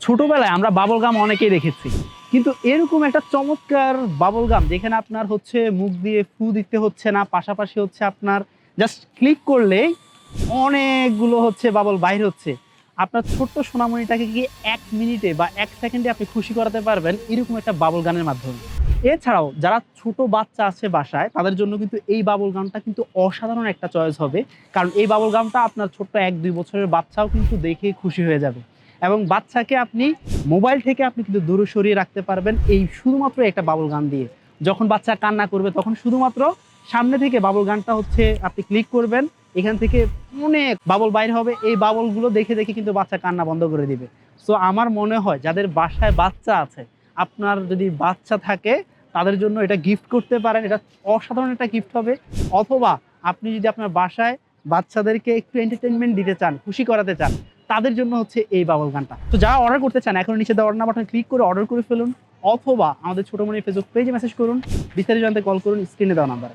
ছোটবেলায় আমরা bubble gum অনেকেই দেখেছি, কিন্তু এরকম একটা চমৎকার বাবল গাম যেখানে আপনার হচ্ছে মুখ দিয়ে ফু দিতে হচ্ছে না, পাশাপাশি হচ্ছে আপনার জাস্ট ক্লিক করলেই অনেকগুলো হচ্ছে বাবল বাইর হচ্ছে। আপনার ছোট্ট সোনামণিটাকে কি 1 মিনিটে বা 1 সেকেন্ডে আপনি খুশি করাতে পারবেন এরকম একটা বাবল গানের মাধ্যমে। এছাড়াও যারা ছোট বাচ্চা আছে বাসায় তাদের জন্য কিন্তু এই বাবল গামটা কিন্তু অসাধারণ একটা চয়েস হবে। কারণ এই বাবল গামটা আপনার ছোট্ট 1-2 বছরের বাচ্চাও কিন্তু দেখে খুশি হয়ে যাবে। এবং বাচ্চাকে আপনি মোবাইল থেকে আপনি কিন্তু দূরে সরিয়ে রাখতে পারবেন এই শুধুমাত্র একটা বাবল গান দিয়ে। যখন বাচ্চা কান্না করবে তখন শুধুমাত্র সামনে থেকে বাবল গানটা হচ্ছে আপনি ক্লিক করবেন, এখান থেকে অনেক বাবল বাইর হবে। এই বাবলগুলো দেখে দেখে কিন্তু বাচ্চা কান্না বন্ধ করে দিবে। সো আমার মনে হয় যাদের বাসায় বাচ্চা আছে, আপনার যদি বাচ্চা থাকে তাদের জন্য এটা গিফট করতে পারেন। এটা অসাধারণ একটা গিফট হবে। অথবা আপনি যদি আপনার বাসায় বাচ্চাদেরকে একটু এন্টারটেইনমেন্ট দিতে চান, খুশি করাতে চান, তাদের জন্য হচ্ছে এই বাবল গানটা। তো যারা অর্ডার করতে চান এখন নিচে দেওয়া অর্ডার বাটনে ক্লিক করে অর্ডার করে ফেলুন, অথবা আমাদের ছোটমণি ফেসবুক পেজে মেসেজ করুন, বিস্তারিত জানতে কল করুন স্ক্রিনে দেওয়া নাম্বারে।